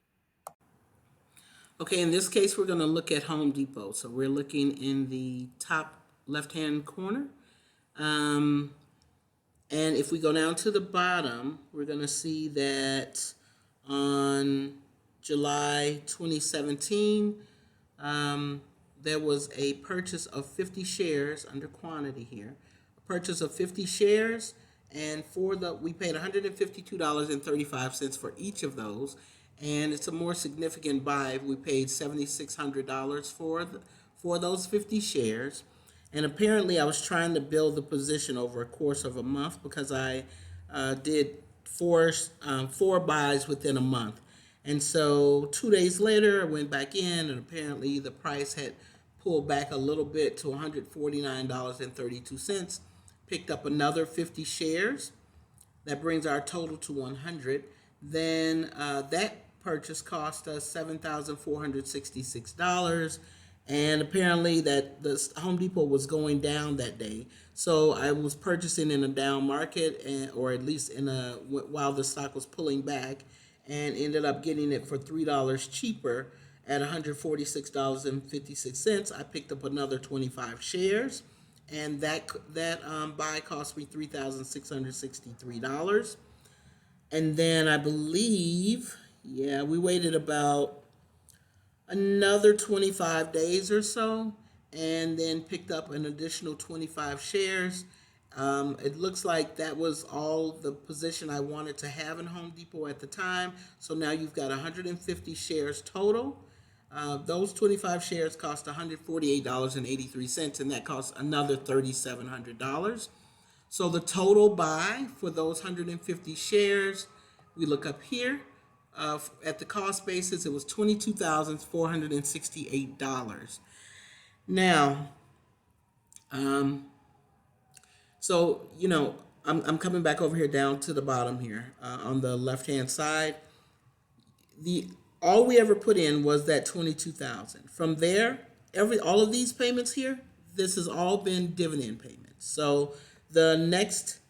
Okay, in this case, we're going to look at Home Depot. So we're looking in the top left-hand corner. And if we go down to the bottom, we're going to see that on July 2017, there was a purchase of 50 shares under quantity here. A purchase of 50 shares, and we paid $152.35 for each of those. And it's a more significant buy. We paid $7,600 for those 50 shares. And apparently I was trying to build the position over a course of a month because I did four buys within a month. And so 2 days later, I went back in, and apparently the price had pulled back a little bit to $149.32. Picked up another 50 shares. That brings our total to 100. Then that purchase cost us $7,466. And apparently that the Home Depot was going down that day. So I was purchasing in a down market, or at least while the stock was pulling back, and ended up getting it for $3 cheaper at $146.56. I picked up another 25 shares, and that buy cost me $3,663. And then I believe, we waited about another 25 days or so, and then picked up an additional 25 shares. It looks like that was all the position I wanted to have in Home Depot at the time. So now you've got 150 shares total. Those 25 shares cost $148.83, and that costs another $3,700. So the total buy for those 150 shares, we look up here, at the cost basis, it was $22,468. Now, so, I'm coming back over here down to the bottom here on the left-hand side. all we ever put in was that 22,000. From there, all of these payments here, this has all been dividend payments. So the next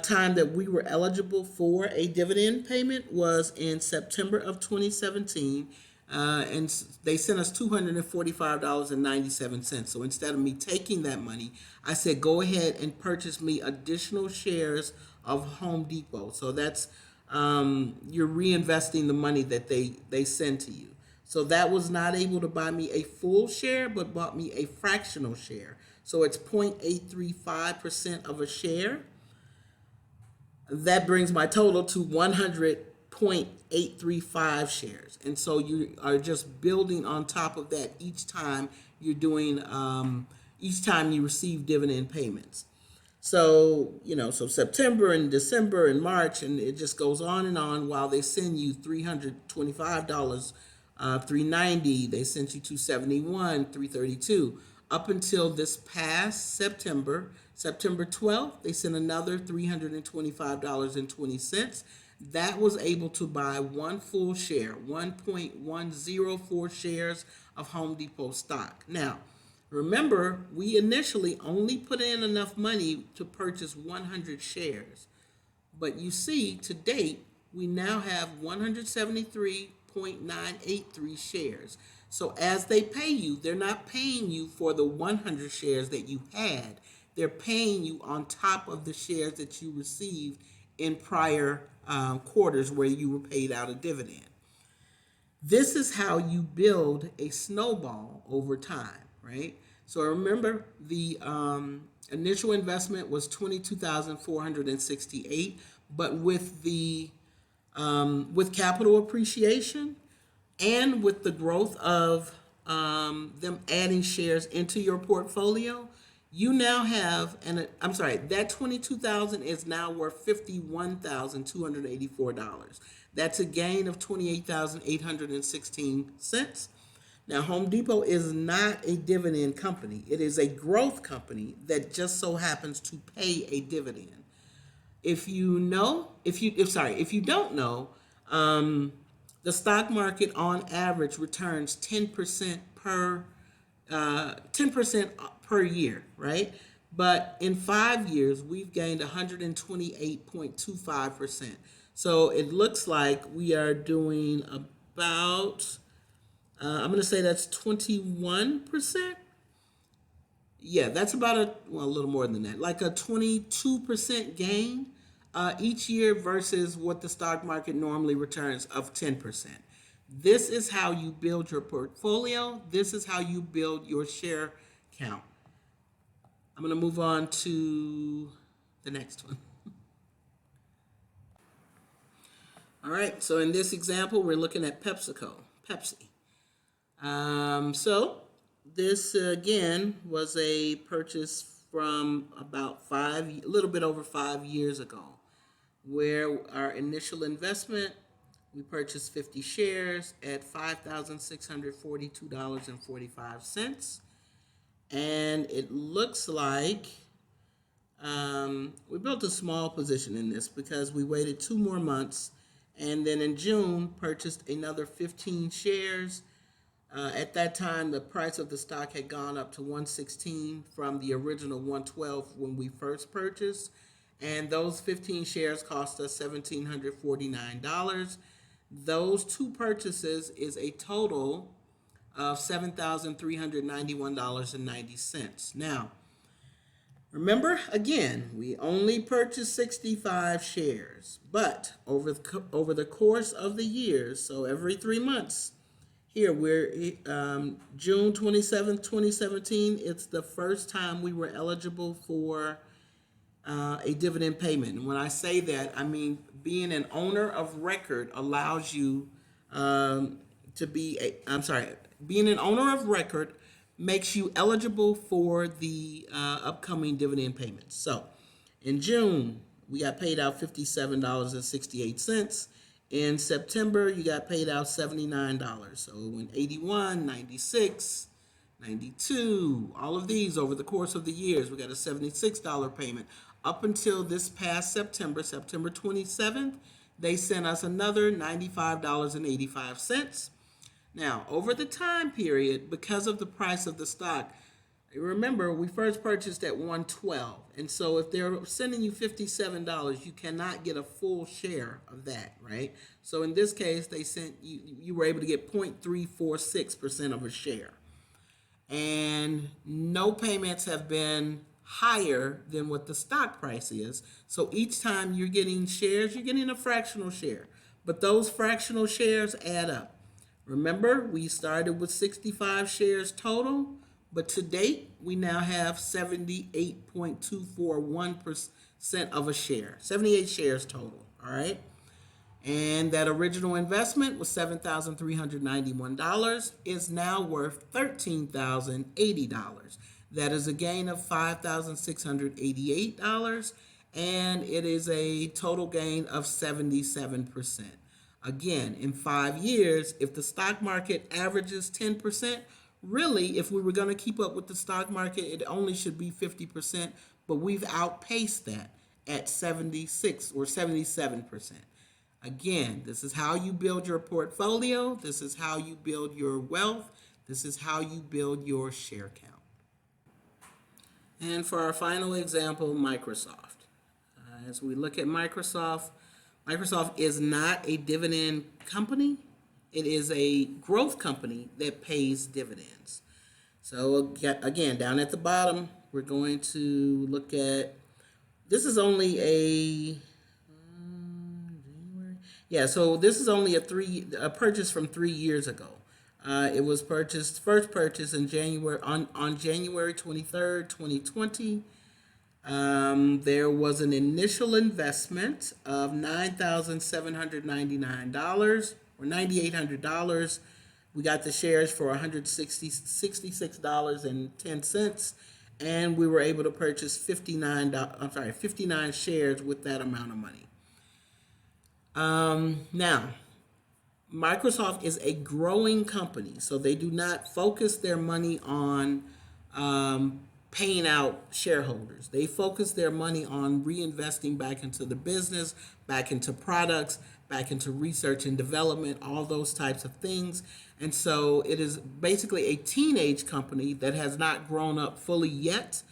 time that we were eligible for a dividend payment was in September of 2017. And they sent us $245.97. So instead of me taking that money, I said, go ahead and purchase me additional shares of Home Depot. So that's you're reinvesting the money that they send to you. So that was not able to buy me a full share, but bought me a fractional share. So it's 0.835% of a share. That brings my total to 100.835 shares. And so you are just building on top of that each time you're doing, each time you receive dividend payments. So, so September and December and March, and it just goes on and on while they send you $325, $390, they sent you $271, $332, up until this past September 12th, they sent another $325.20. That was able to buy one full share, 1.104 shares of Home Depot stock. Now, remember, we initially only put in enough money to purchase 100 shares. But you see, to date, we now have 173.983 shares. So as they pay you, they're not paying you for the 100 shares that you had. They're paying you on top of the shares that you received in prior quarters where you were paid out a dividend. This is how you build a snowball over time, right? So remember, the initial investment was $22,468, but with the with capital appreciation and with the growth of them adding shares into your portfolio, you now have, and I'm sorry, that 22,000 is now worth $51,284. That's a gain of 28,816 cents. Now, Home Depot is not a dividend company. It is a growth company that just so happens to pay a dividend. If you don't know, the stock market on average returns 10% per 10% per year, right? But in 5 years, we've gained 128.25%. So it looks like we are doing about, I'm going to say that's 21%. Yeah, that's about a little more than that, like a 22% gain each year versus what the stock market normally returns of 10%. This is how you build your portfolio. This is how you build your share count. I'm going to move on to the next one. All right, so in this example, we're looking at Pepsi. So this again was a purchase from about a little bit over 5 years ago, where our initial investment, we purchased 50 shares at $5,642.45. And it looks like we built a small position in this because we waited 2 more months, and then in June purchased another 15 shares. At that time, the price of the stock had gone up to $116 from the original $112 when we first purchased, and those 15 shares cost us $1,749. Those 2 purchases is a total of $7,391.90. Now, remember, again, we only purchased 65 shares, but over the course of the years, so every 3 months, here we're June 27th, 2017, it's the first time we were eligible for a dividend payment. And when I say that, I mean being an owner of record allows you being an owner of record makes you eligible for the upcoming dividend payments. So in June, we got paid out $57.68. In September, you got paid out $79. So in 81, 96, 92, all of these over the course of the years, we got a $76 payment. Up until this past September 27th, they sent us another $95.85. Now, over the time period, because of the price of the stock, remember we first purchased at 112, and so if they're sending you $57, you cannot get a full share of that, right? So in this case, they sent you, you were able to get 0.346% of a share, and no payments have been higher than what the stock price is. So each time you're getting shares, you're getting a fractional share, but those fractional shares add up. Remember, we started with 65 shares total, but to date, we now have 78.241% of a share, 78 shares total, all right? And that original investment was $7,391, is now worth $13,080. That is a gain of $5,688, and it is a total gain of 77%. Again, in 5 years, if the stock market averages 10%, really, if we were going to keep up with the stock market, it only should be 50%, but we've outpaced that at 76 or 77%. Again, this is how you build your portfolio. This is how you build your wealth. This is how you build your share count. And for our final example, Microsoft. As we look at Microsoft, Microsoft is not a dividend company. It is a growth company that pays dividends. So again, down at the bottom, we're going to look at, this is only a, so this is only a purchase from 3 years ago. It was first purchased in January on January 23rd, 2020. There was an initial investment of $9,799 or $9,800. We got the shares for $166.10, and we were able to purchase 59 shares with that amount of money. Now, Microsoft is a growing company, so they do not focus their money on paying out shareholders. They focus their money on reinvesting back into the business, back into products, back into research and development, all those types of things. And so it is basically a teenage company that has not grown up fully yet.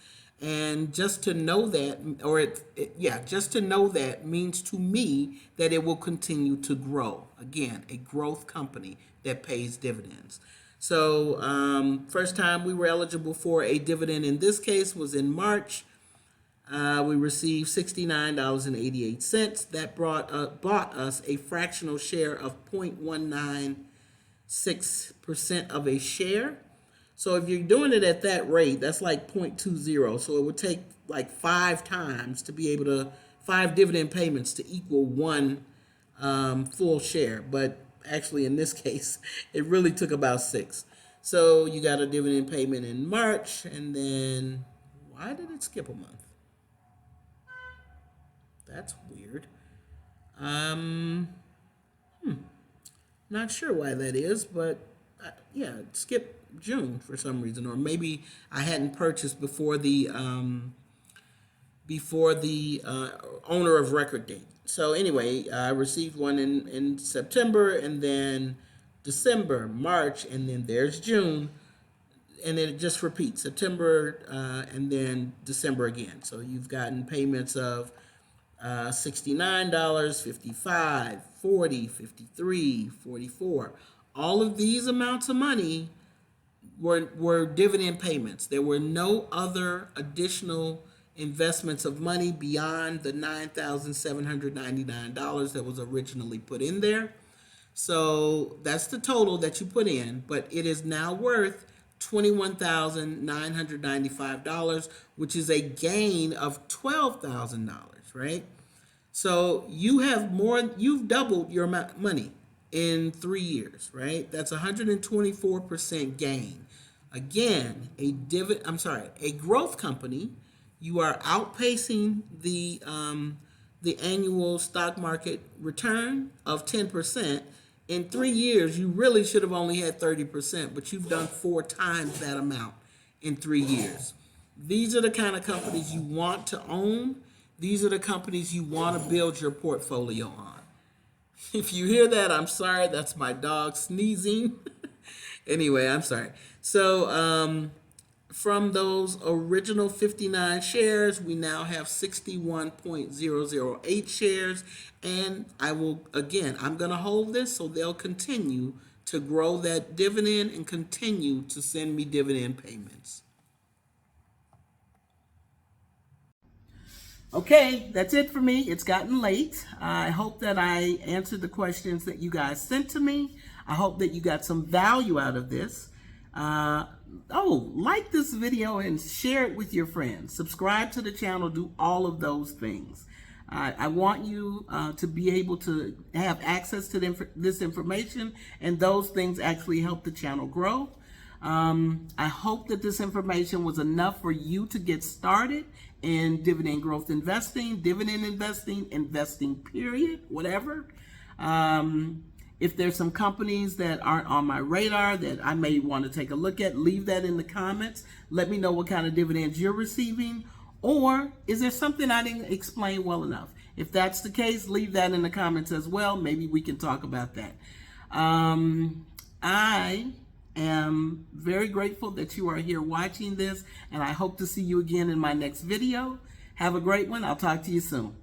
And just to know that, just to know that means to me that it will continue to grow. Again, a growth company that pays dividends. So first time we were eligible for a dividend in this case was in March. We received $69.88. That bought us a fractional share of 0.196% of a share. So if you're doing it at that rate, that's like 0.20. So it would take like 5 times to be able to, 5 dividend payments to equal 1 full share. But actually in this case, it really took about 6. So you got a dividend payment in March, and then why did it skip a month? That's weird. Not sure why that is, but it skipped June for some reason, or maybe I hadn't purchased before the owner of record date. So anyway, I received one in September, and then December, March, and then there's June, and then it just repeats September and then December again. So you've gotten payments of $69, $55, $40, $53, $44. All of these amounts of money were dividend payments. There were no other additional investments of money beyond the $9,799 that was originally put in there. So that's the total that you put in, but it is now worth $21,995, which is a gain of $12,000, right? So you've doubled your money in 3 years, right? That's 124% gain. Again, a growth company. You are outpacing the annual stock market return of 10%. In 3 years, you really should have only had 30%, but you've done 4 times that amount in 3 years. These are the kind of companies you want to own. These are the companies you want to build your portfolio on. If you hear that, I'm sorry. That's my dog sneezing. Anyway, I'm sorry. So, from those original 59 shares, we now have 61.008 shares. And I'm going to hold this so they'll continue to grow that dividend and continue to send me dividend payments. Okay, that's it for me. It's gotten late. I hope that I answered the questions that you guys sent to me. I hope that you got some value out of this. Like this video and share it with your friends. Subscribe to the channel. Do all of those things. I want you to be able to have access to this information, and those things actually help the channel grow. I hope that this information was enough for you to get started in dividend growth investing, dividend investing period, whatever. If there's some companies that aren't on my radar that I may want to take a look at, leave that in the comments. Let me know what kind of dividends you're receiving. Or is there something I didn't explain well enough? If that's the case, leave that in the comments as well. Maybe we can talk about that. I am very grateful that you are here watching this, and I hope to see you again in my next video. Have a great one. I'll talk to you soon.